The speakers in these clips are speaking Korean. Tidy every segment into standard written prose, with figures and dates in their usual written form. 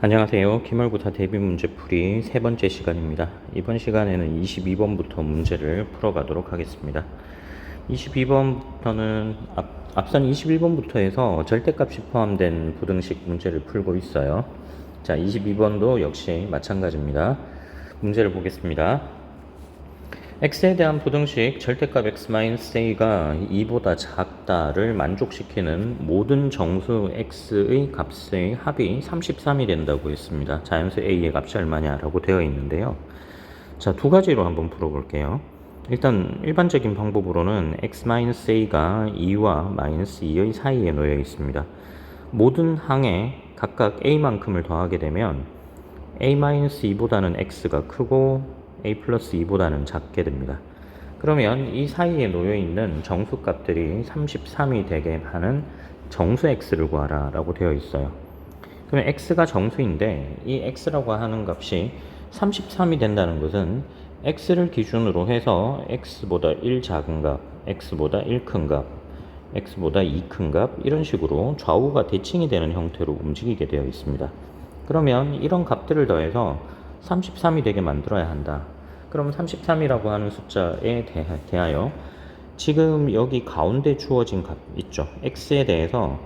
안녕하세요. 기말고사 대비 문제풀이 세 번째 시간입니다. 이번 시간에는 22번부터 문제를 풀어가도록 하겠습니다. 22번부터는 앞선 21번부터 해서 절대값이 포함된 부등식 문제를 풀고 있어요. 자, 22번도 역시 마찬가지입니다. 문제를 보겠습니다. x에 대한 부등식 절대값 x-a가 2보다 작다를 만족시키는 모든 정수 x의 값의 합이 33이 된다고 했습니다. 자연수 a의 값이 얼마냐라고 되어 있는데요. 자, 두 가지로 한번 풀어볼게요. 일단 일반적인 방법으로는 x-a가 2와 -2의 사이에 놓여 있습니다. 모든 항에 각각 a만큼을 더하게 되면 a-2보다는 x가 크고 a 플러스 2보다는 작게 됩니다. 그러면 이 사이에 놓여있는 정수값들이 33이 되게 하는 정수 x를 구하라 라고 되어 있어요. 그러면 x가 정수인데 이 x라고 하는 값이 33이 된다는 것은 x를 기준으로 해서 x보다 1 작은 값, x보다 1 큰 값, x보다 2 큰 값 이런 식으로 좌우가 대칭이 되는 형태로 움직이게 되어 있습니다. 그러면 이런 값들을 더해서 33이 되게 만들어야 한다. 그럼 33이라고 하는 숫자에 대하여 지금 여기 가운데 주어진 값 있죠. x에 대해서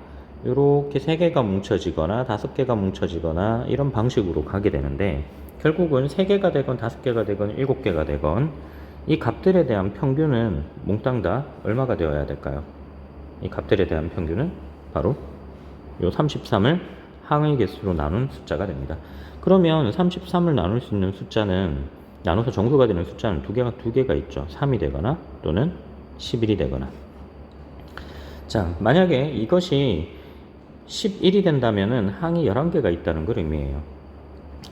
이렇게 3개가 뭉쳐지거나 5개가 뭉쳐지거나 이런 방식으로 가게 되는데 결국은 3개가 되건 5개가 되건 7개가 되건 이 값들에 대한 평균은 몽땅 다 얼마가 되어야 될까요? 이 값들에 대한 평균은 바로 이 33을 항의 개수로 나눈 숫자가 됩니다. 그러면 33을 나눌 수 있는 숫자는 나눠서 정수가 되는 숫자는 두 개가 있죠. 3이 되거나 또는 11이 되거나. 자, 만약에 이것이 11이 된다면은 항이 11개가 있다는 걸 의미해요.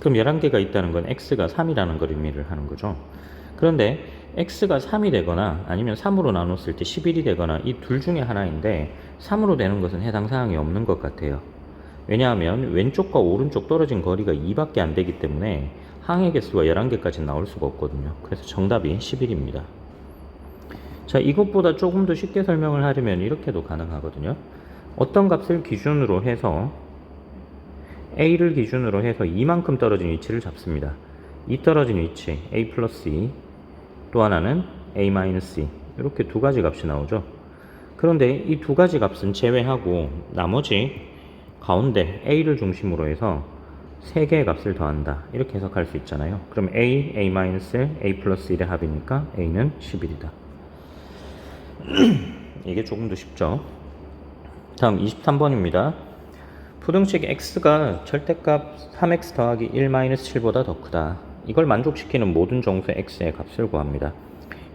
그럼 11개가 있다는 건 x가 3이라는 걸 의미를 하는 거죠. 그런데 x가 3이 되거나 아니면 3으로 나눴을 때 11이 되거나 이 둘 중에 하나인데 3으로 되는 것은 해당 사항이 없는 것 같아요. 왜냐하면 왼쪽과 오른쪽 떨어진 거리가 2밖에 안 되기 때문에 항의 개수가 11개까지 나올 수가 없거든요. 그래서 정답이 11입니다. 자, 이것보다 조금 더 쉽게 설명을 하려면 이렇게도 가능하거든요. 어떤 값을 기준으로 해서 a를 기준으로 해서 이만큼 떨어진 위치를 잡습니다. 이 떨어진 위치 a 플러스 2, 또 하나는 a 마이너스 2 이렇게 두 가지 값이 나오죠. 그런데 이 두 가지 값은 제외하고 나머지 가운데 a를 중심으로 해서 3개의 값을 더한다 이렇게 해석할 수 있잖아요. 그럼 a, a-1, a 플러스 1의 합이니까 a는 11이다. 이게 조금 더 쉽죠. 다음 23번입니다. 부등식 x가 절대값 3x 더하기 1-7보다 더 크다. 이걸 만족시키는 모든 정수 x의 값을 구합니다.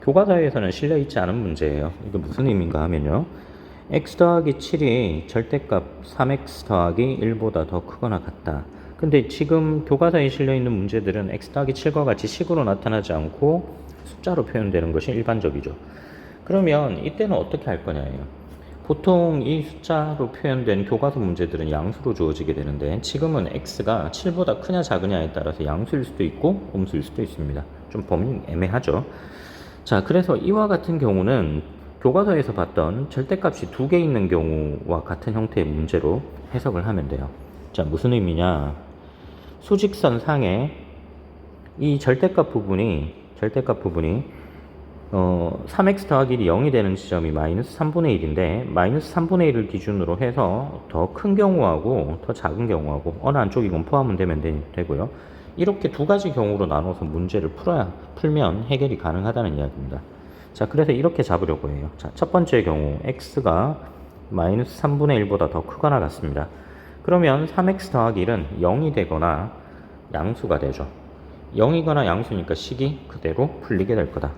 교과서에서는 실려있지 않은 문제예요. 이게 무슨 의미인가 하면요, x 더하기 7이 절대값 3x 더하기 1보다 더 크거나 같다. 근데 지금 교과서에 실려있는 문제들은 x 더하기 7과 같이 식으로 나타나지 않고 숫자로 표현되는 것이 일반적이죠. 그러면 이때는 어떻게 할 거냐예요. 보통 이 숫자로 표현된 교과서 문제들은 양수로 주어지게 되는데 지금은 x가 7보다 크냐 작으냐에 따라서 양수일 수도 있고 음수일 수도 있습니다. 좀 범위 애매하죠. 자, 그래서 이와 같은 경우는 교과서에서 봤던 절대값이 2개 있는 경우와 같은 형태의 문제로 해석을 하면 돼요. 자, 무슨 의미냐? 수직선 상에 이 절대값 부분이 3x 더하기 1이 0이 되는 지점이 마이너스 3분의 1인데 마이너스 3분의 1을 기준으로 해서 더 큰 경우하고 더 작은 경우하고 어느 한쪽이건 포함은 되면 되고요. 이렇게 두 가지 경우로 나눠서 문제를 풀면 해결이 가능하다는 이야기입니다. 자, 그래서 이렇게 잡으려고 해요. 자, 첫 번째 경우 x가 마이너스 3분의 1보다 더 크거나 같습니다. 그러면 3x 더하기 1은 0이 되거나 양수가 되죠. 0이거나 양수니까 식이 그대로 풀리게 될 거다.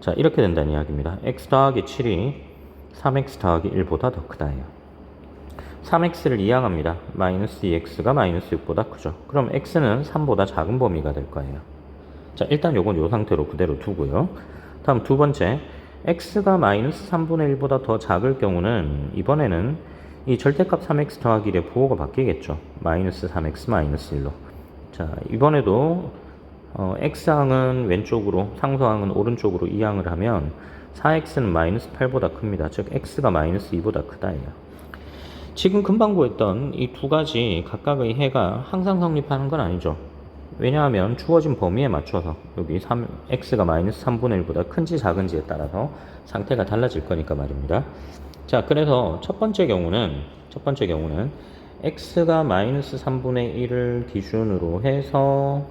자, 이렇게 된다는 이야기입니다. x 더하기 7이 3x 더하기 1보다 더 크다예요. 3x를 이항합니다. 마이너스 2x가 마이너스 6보다 크죠. 그럼 x는 3보다 작은 범위가 될 거예요. 자, 일단 요건 요 상태로 그대로 두고요. 다음 두 번째, x가 마이너스 3분의 1보다 더 작을 경우는 이번에는 이 절대값 3x 더하기 1의 부호가 바뀌겠죠. 마이너스 3x 마이너스 1로. 자, 이번에도 x항은 왼쪽으로, 상수항은 오른쪽으로 이항을 하면 4x는 마이너스 8보다 큽니다. 즉 x가 마이너스 2보다 크다예요. 지금 금방 구했던 이 두 가지 각각의 해가 항상 성립하는 건 아니죠. 왜냐하면 주어진 범위에 맞춰서 여기 x가 마이너스 3분의 1보다 큰지 작은지에 따라서 상태가 달라질 거니까 말입니다. 자, 그래서 첫 번째 경우는 x가 마이너스 3분의 1을 기준으로 해서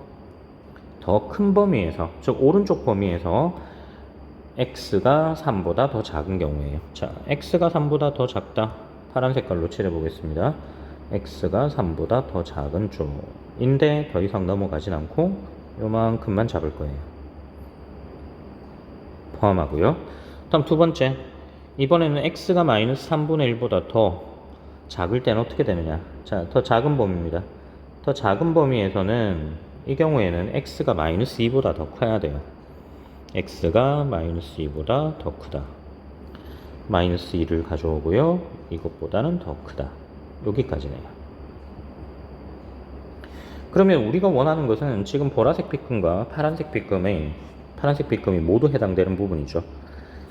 더 큰 범위에서, 즉 오른쪽 범위에서 x가 3보다 더 작은 경우예요. 자, x가 3보다 더 작다. 파란 색깔로 칠해 보겠습니다. x가 3보다 더 작은 쪽인데 더 이상 넘어가진 않고 요만큼만 잡을 거예요. 포함하고요. 다음 두 번째, 이번에는 x가 마이너스 3분의 1보다 더 작을 때는 어떻게 되느냐. 자, 더 작은 범위입니다. 더 작은 범위에서는 이 경우에는 x가 마이너스 2보다 더 커야 돼요. x가 마이너스 2보다 더 크다. 마이너스 2를 가져오고요. 이것보다는 더 크다. 여기까지네요. 그러면 우리가 원하는 것은 지금 보라색 빗금과 파란색 빗금이 모두 해당되는 부분이죠.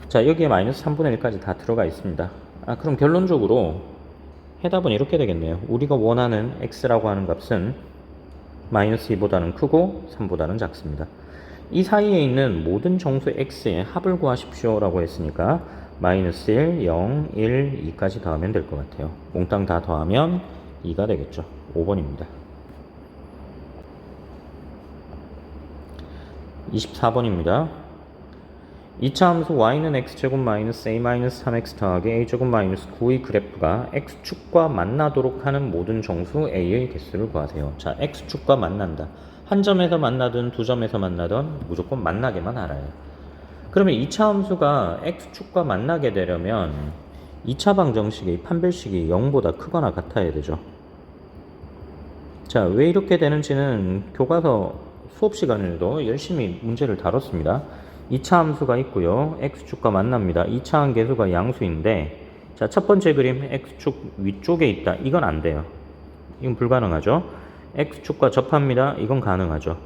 자, 여기에 마이너스 3분의 1까지 다 들어가 있습니다. 그럼 결론적으로 해답은 이렇게 되겠네요. 우리가 원하는 x라고 하는 값은 마이너스 2보다는 크고 3보다는 작습니다. 이 사이에 있는 모든 정수 x의 합을 구하십시오 라고 했으니까 마이너스 1, 0, 1, 2까지 더하면 될 것 같아요. 몽땅 다 더하면 2가 되겠죠. 5번입니다. 24번입니다. 2차 함수 y는 x제곱 마이너스 a 마이너스 3x 더하기 a제곱 마이너스 9의 그래프가 x축과 만나도록 하는 모든 정수 a의 개수를 구하세요. 자, x축과 만난다. 한 점에서 만나든 두 점에서 만나든 무조건 만나게만 알아요. 그러면 2차 함수가 x축과 만나게 되려면 2차 방정식의 판별식이 0보다 크거나 같아야 되죠. 자, 왜 이렇게 되는지는 교과서 수업 시간에도 열심히 문제를 다뤘습니다. 2차 함수가 있고요. x축과 만납니다. 2차 함계수가 양수인데, 자, 첫 번째 그림 x축 위쪽에 있다. 이건 안 돼요. 이건 불가능하죠. x축과 접합니다. 이건 가능하죠.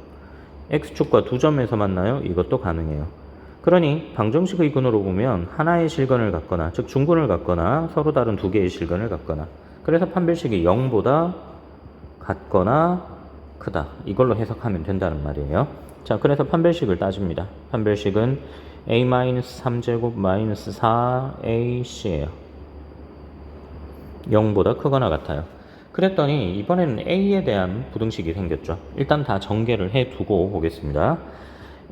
x축과 두 점에서 만나요. 이것도 가능해요. 그러니 방정식의 근으로 보면 하나의 실근을 갖거나, 즉 중근을 갖거나 서로 다른 두 개의 실근을 갖거나, 그래서 판별식이 0보다 같거나 크다. 이걸로 해석하면 된다는 말이에요. 자, 그래서 판별식을 따집니다. 판별식은 a-3제곱 마이너스 4ac예요. 0보다 크거나 같아요. 그랬더니 이번에는 a에 대한 부등식이 생겼죠. 일단 다 전개를 해두고 보겠습니다.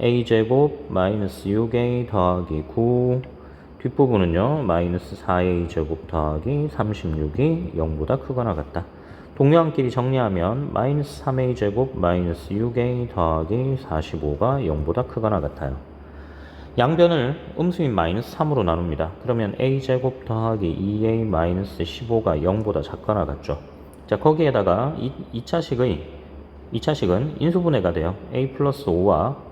a제곱 마이너스 6a 더하기 9, 뒷부분은요 마이너스 4a제곱 더하기 36이 0보다 크거나 같다. 동료함끼리 정리하면 마이너스 3a제곱 마이너스 6a 더하기 45가 0보다 크거나 같아요. 양변을 음수인 마이너스 3으로 나눕니다. 그러면 a제곱 더하기 2a 마이너스 15가 0보다 작거나 같죠. 자, 거기에다가 2차식은 인수분해가 돼요. a 플러스 5와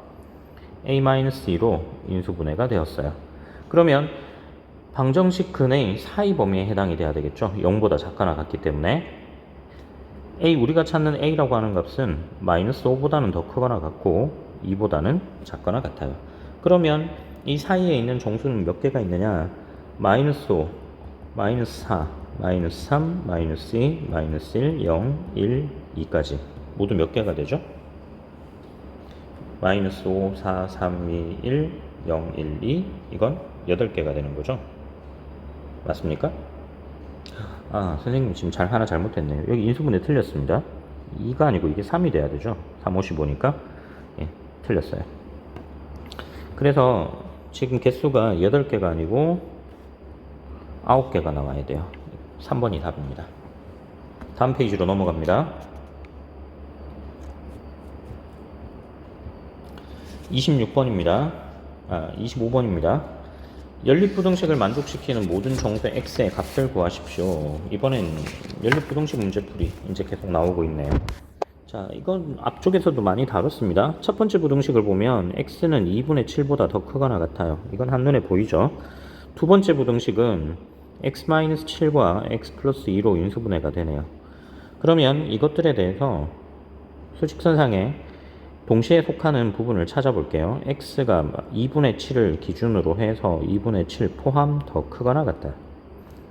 a-2로 인수분해가 되었어요. 그러면 방정식 근의 사이 범위에 해당이 돼야 되겠죠. 0보다 작거나 같기 때문에 우리가 찾는 a라고 하는 값은 마이너스 5보다는 더 크거나 같고 2보다는 작거나 같아요. 그러면 이 사이에 있는 정수는 몇 개가 있느냐? 마이너스 5, 마이너스 4, 마이너스 3, 마이너스 2, 마이너스 1, 0, 1, 2까지 모두 몇 개가 되죠? 마이너스 5, 4, 3, 2, 1, 0, 1, 2 이건 8개가 되는 거죠. 맞습니까? 선생님 지금 하나 잘못했네요. 여기 인수분해 틀렸습니다. 2가 아니고 이게 3이 돼야 되죠. 3, 55니까 예, 틀렸어요. 그래서 지금 개수가 8개가 아니고 9개가 나와야 돼요. 3번이 답입니다. 다음 페이지로 넘어갑니다. 26번입니다. 25번입니다. 연립부등식을 만족시키는 모든 정수 x의 값을 구하십시오. 이번엔 연립부등식 문제풀이 이제 계속 나오고 있네요. 자, 이건 앞쪽에서도 많이 다뤘습니다. 첫 번째 부등식을 보면 x는 2분의 7보다 더 크거나 같아요. 이건 한눈에 보이죠. 두 번째 부등식은 x-7과 x 플러스 2로 인수분해가 되네요. 그러면 이것들에 대해서 수직선상에 동시에 속하는 부분을 찾아볼게요. x가 2분의 7을 기준으로 해서 2분의 7 포함 더 크거나 같다.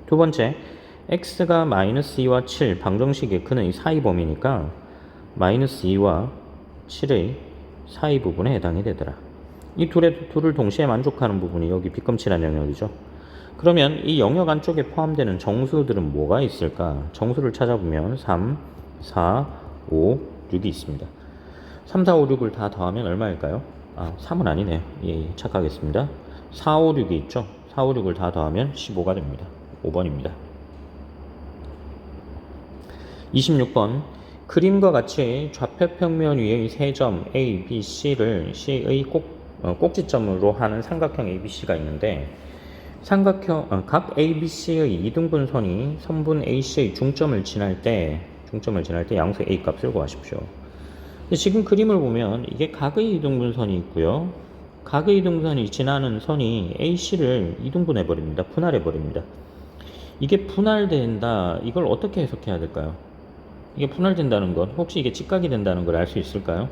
두 번째, x가 마이너스 2와 7 방정식의 근은 이 사이 범위니까 마이너스 2와 7의 사이 부분에 해당이 되더라. 이 둘을 동시에 만족하는 부분이 여기 비검칠한 영역이죠. 그러면 이 영역 안쪽에 포함되는 정수들은 뭐가 있을까? 정수를 찾아보면 3, 4, 5, 6이 있습니다. 3, 4, 5, 6을 다 더하면 얼마일까요? 3은 아니네요. 예, 착각했습니다. 4, 5, 6이 있죠. 4, 5, 6을 다 더하면 15가 됩니다. 5번입니다. 26번. 그림과 같이 좌표 평면 위의 세 점 A, B, C를 C의 꼭지점으로 하는 삼각형 ABC가 있는데 각 ABC의 이등분선이 선분 AC의 중점을 지날 때 양수 A 값을 구하십시오. 지금 그림을 보면 이게 각의 이등분선이 있고요. 각의 이등분선이 지나는 선이 AC를 이등분해 버립니다. 분할해 버립니다. 이게 분할된다. 이걸 어떻게 해석해야 될까요? 이게 분할된다는 것, 혹시 이게 직각이 된다는 걸 알 수 있을까요?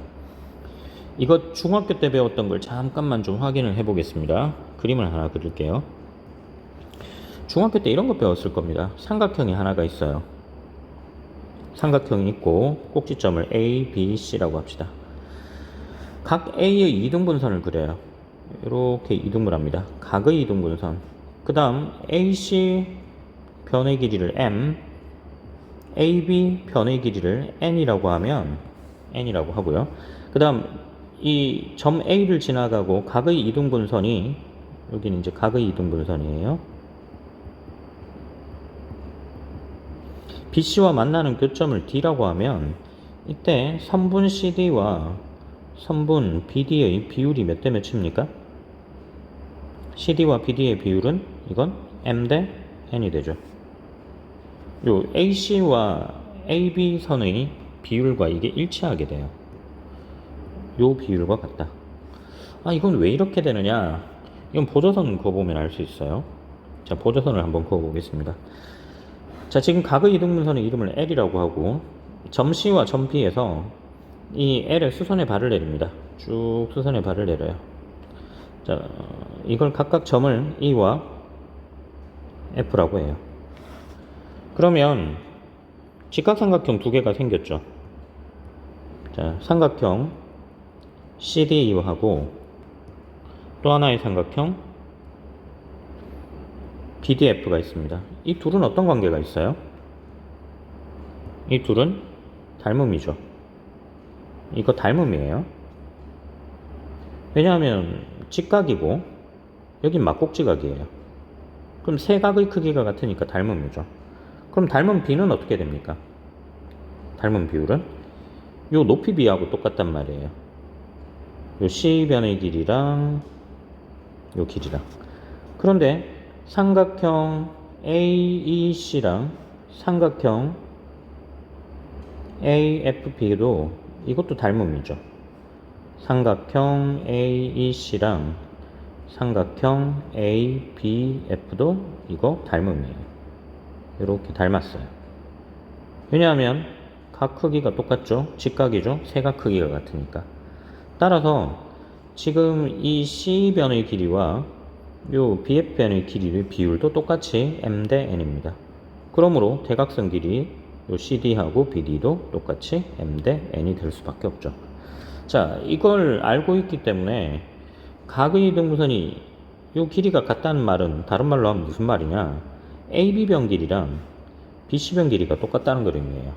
이거 중학교 때 배웠던 걸 잠깐만 좀 확인을 해 보겠습니다. 그림을 하나 그릴게요. 중학교 때 이런 거 배웠을 겁니다. 삼각형이 하나가 있어요. 삼각형이 있고 꼭지점을 A, B, C라고 합시다. 각 A의 이등분선을 그려요. 이렇게 이등분합니다. 각의 이등분선. 그 다음 AC 변의 길이를 M, AB 변의 길이를 N이라고 하면 N이라고 하고요. 그 다음 이 점 A를 지나가고 각의 이등분선이 여기는 이제 각의 이등분선이에요. BC와 만나는 교점을 D라고 하면 이때 선분 CD와 선분 BD의 비율이 몇 대 몇입니까? CD와 BD의 비율은 이건 M 대 N이 되죠. 요 AC와 AB 선의 비율과 이게 일치하게 돼요. 요 비율과 같다. 이건 왜 이렇게 되느냐? 이건 보조선 그어보면 알 수 있어요. 자, 보조선을 한번 그어보겠습니다. 자, 지금 각의 이등분선의 이름을 L이라고 하고 점 C와 점 B에서 이 L의 수선의 발을 내립니다. 쭉 수선의 발을 내려요. 자, 이걸 각각 점을 E와 F라고 해요. 그러면 직각삼각형 두 개가 생겼죠. 자, 삼각형 CDE하고 또 하나의 삼각형 BDF가 있습니다. 이 둘은 어떤 관계가 있어요? 이 둘은 닮음이죠. 이거 닮음이에요. 왜냐하면 직각이고 여긴 막곡지각이에요. 그럼 세 각의 크기가 같으니까 닮음이죠. 그럼 닮은 B는 어떻게 됩니까? 닮은 비율은 요 높이 B하고 똑같단 말이에요. 요 C변의 길이랑 요 길이랑. 그런데 삼각형 AEC랑 삼각형 AFB도 이것도 닮음이죠. 삼각형 AEC랑 삼각형 ABF도 이거 닮음이에요. 이렇게 닮았어요. 왜냐하면 각 크기가 똑같죠. 직각이죠. 세 각 크기가 같으니까. 따라서 지금 이 C변의 길이와 요 BF변의 길이의 비율도 똑같이 M 대 N입니다. 그러므로 대각선 길이 요 CD하고 BD도 똑같이 M 대 N이 될 수밖에 없죠. 자, 이걸 알고 있기 때문에 각의 이등분선이 요 길이가 같다는 말은 다른 말로 하면 무슨 말이냐? AB변 길이랑 BC변 길이가 똑같다는 그림이에요.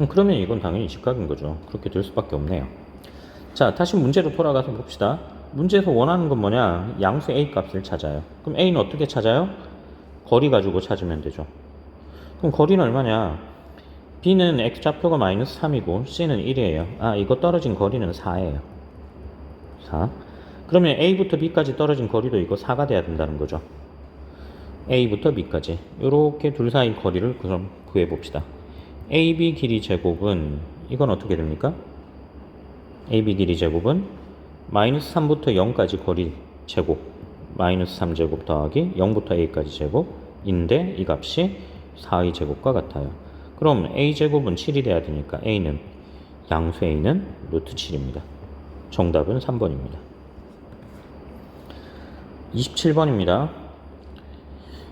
그러면 이건 당연히 직각인 거죠. 그렇게 될 수밖에 없네요. 자, 다시 문제로 돌아가서 봅시다. 문제에서 원하는 건 뭐냐? 양수 A 값을 찾아요. 그럼 A는 어떻게 찾아요? 거리 가지고 찾으면 되죠. 그럼 거리는 얼마냐? B는 X좌표가 마이너스 3이고 C는 1이에요. 이거 떨어진 거리는 4예요. 4. 그러면 A부터 B까지 떨어진 거리도 이거 4가 돼야 된다는 거죠. A부터 B까지. 이렇게 둘 사이 거리를 그럼 구해봅시다. AB 길이 제곱은 이건 어떻게 됩니까? AB 길이 제곱은 마이너스 3부터 0까지 거리 제곱 마이너스 3제곱 더하기 0부터 A까지 제곱인데 이 값이 4의 제곱과 같아요. 그럼 A제곱은 7이 돼야 되니까 A는 양수 A는 루트 7입니다. 정답은 3번입니다. 27번입니다.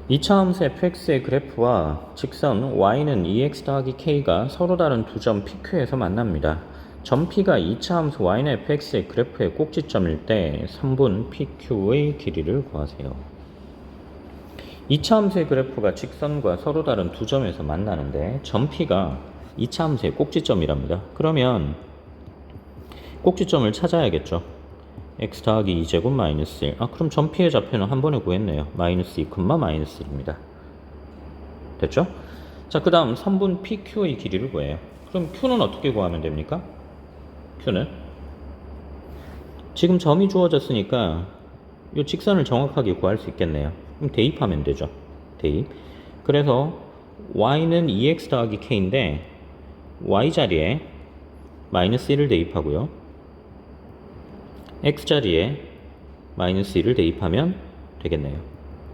2차 함수 fx의 그래프와 직선 y는 2x 더하기 k가 서로 다른 두 점 pq에서 만납니다. 점 p가 2차 함수 y는 fx의 그래프의 꼭지점일 때 3분 pq의 길이를 구하세요. 2차 함수의 그래프가 직선과 서로 다른 두 점에서 만나는데 점 p가 2차 함수의 꼭지점이랍니다. 그러면 꼭지점을 찾아야겠죠. x 더하기 2제곱 마이너스 1. 그럼 점 p의 좌표는 한 번에 구했네요. 마이너스 2, 마이너스 1입니다. 됐죠? 자, 그 다음 3분 pq의 길이를 구해요. 그럼 q는 어떻게 구하면 됩니까? q는 지금 점이 주어졌으니까 이 직선을 정확하게 구할 수 있겠네요. 그럼 대입하면 되죠. 대입. 그래서 y는 2x 더하기 k인데 y자리에 마이너스 1을 대입하고요. x자리에 마이너스 1을 대입하면 되겠네요.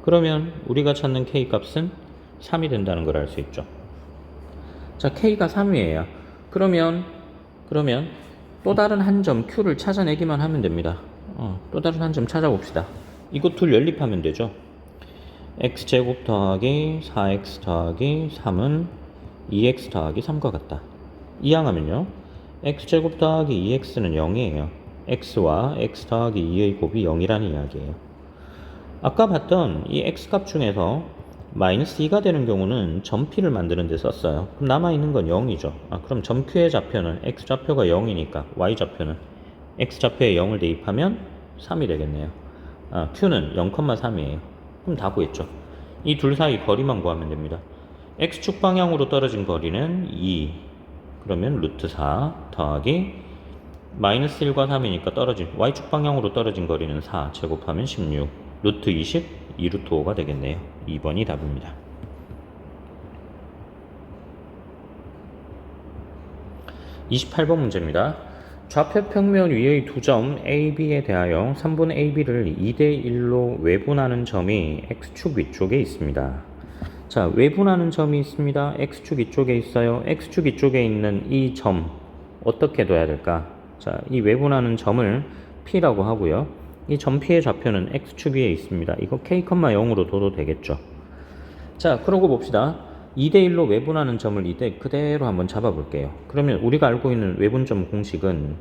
그러면 우리가 찾는 k값은 3이 된다는 걸 알 수 있죠. 자, k가 3이에요. 그러면 또 다른 한 점 q를 찾아내기만 하면 됩니다. 또 다른 한 점 찾아봅시다. 이거 둘 연립하면 되죠. x제곱 더하기 4x 더하기 3은 2x 더하기 3과 같다. 이항하면요. x제곱 더하기 2x는 0이에요. x와 x 더하기 2의 곱이 0이라는 이야기예요. 아까 봤던 이 x값 중에서 마이너스 2가 되는 경우는 점 p를 만드는 데 썼어요. 그럼 남아있는 건 0이죠. 그럼 점 q의 좌표는 x좌표가 0이니까 y좌표는 x좌표에 0을 대입하면 3이 되겠네요. q는 0,3이에요. 그럼 다 구했죠. 이 둘 사이 거리만 구하면 됩니다. x축 방향으로 떨어진 거리는 2. 그러면 루트 4 더하기 마이너스 1과 3이니까 떨어진 y축 방향으로 떨어진 거리는 4 제곱하면 16 루트 20 2루트 5가 되겠네요. 2번이 답입니다. 28번 문제입니다. 좌표 평면 위의 두 점 AB에 대하여 3분 AB를 2대1로 외분하는 점이 X축 위쪽에 있습니다. 자, 외분하는 점이 있습니다. X축 위쪽에 있어요. X축 위쪽에 있는 이 점 어떻게 둬야 될까? 자, 이 외분하는 점을 P라고 하고요. 이 점 P의 좌표는 X축 위에 있습니다. 이거 K,0으로 둬도 되겠죠. 자, 그러고 봅시다. 2대1로 외분하는 점을 이때 그대로 한번 잡아볼게요. 그러면 우리가 알고 있는 외분점 공식은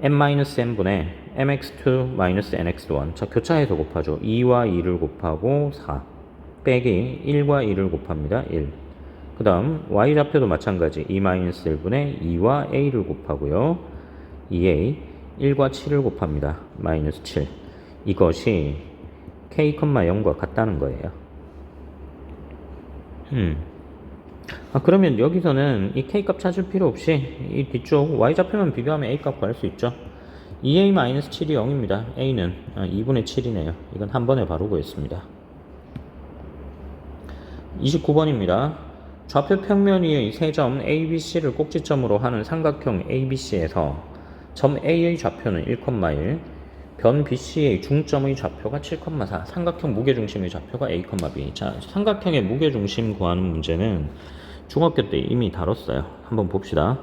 n-n분의 mx2-nx1. 자, 교차해서 곱하죠. 2와 2를 곱하고 4 빼기 1과 2를 곱합니다. 1. 그 다음 y좌표도 마찬가지 2-1분의 2와 a를 곱하고요. 2a 1과 7을 곱합니다. 마이너스 7. 이것이 k,0과 같다는 거예요. 그러면 여기서는 이 k값 찾을 필요 없이 이 뒤쪽 y좌표만 비교하면 a값 구할 수 있죠. 2a-7이 0입니다. a는 2분의 7이네요. 이건 한 번에 바로 구했습니다. 29번입니다. 좌표 평면 위의 세 점 ABC를 꼭지점으로 하는 삼각형 ABC에서 점 A의 좌표는 1,1, 변 BC의 중점의 좌표가 7,4, 삼각형 무게중심의 좌표가 A, B. 자, 삼각형의 무게중심 구하는 문제는 중학교 때 이미 다뤘어요. 한번 봅시다.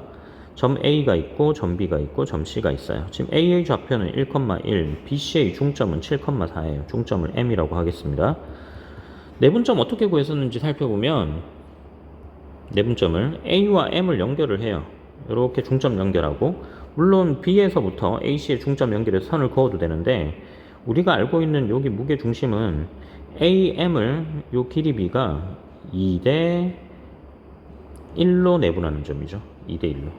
점 A가 있고 점 B가 있고 점 C가 있어요. 지금 A의 좌표는 1,1, BC의 중점은 7,4예요. 중점을 M이라고 하겠습니다. 내분점 어떻게 구했었는지 살펴보면 내분점을 A와 M을 연결을 해요. 이렇게 중점 연결하고 물론 B에서부터 AC의 중점 연결해서 선을 그어도 되는데 우리가 알고 있는 여기 무게중심은 AM을 요 길이 B가 2대 1로 내분하는 점이죠. 2대 1로.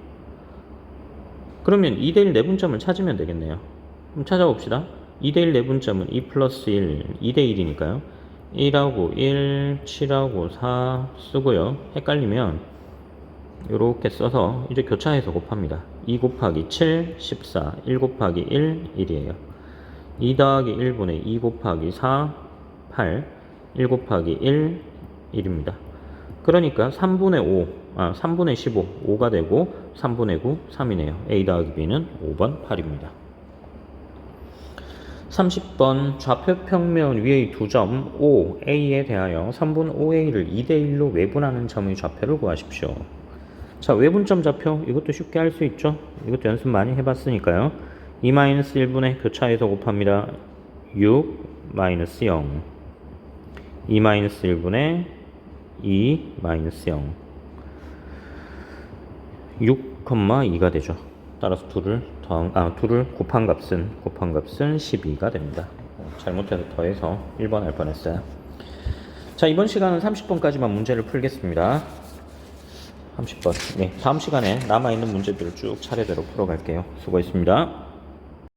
그러면 2대 1 내분점을 찾으면 되겠네요. 그럼 찾아봅시다. 2대 1 내분점은 2 플러스 1, 2대 1이니까요. 1하고 1, 7하고 4 쓰고요. 헷갈리면 이렇게 써서 이제 교차해서 곱합니다. 2 곱하기 7, 14, 1 곱하기 1, 1이에요. 2 더하기 1분의 2 곱하기 4, 8, 1 곱하기 1, 1입니다. 그러니까 3분의 5, 3분의 15, 5가 되고 3분의 9, 3이네요. A 더하기 B는 5번 8입니다. 30번 좌표 평면 위의 두 점 OA에 대하여 3분 OA를 2대1로 외분하는 점의 좌표를 구하십시오. 자, 외분점 좌표 이것도 쉽게 할 수 있죠. 이것도 연습 많이 해봤으니까요. 2-1분의 교차해서 곱합니다. 6, -0 2-1분의 2 마이너스 0 6,2가 되죠. 따라서 둘을 곱한 값은 12가 됩니다. 잘못해서 더해서 1번 할 뻔했어요. 자, 이번 시간은 30번까지만 문제를 풀겠습니다. 30번. 네, 다음 시간에 남아있는 문제들을 쭉 차례대로 풀어갈게요. 수고했습니다.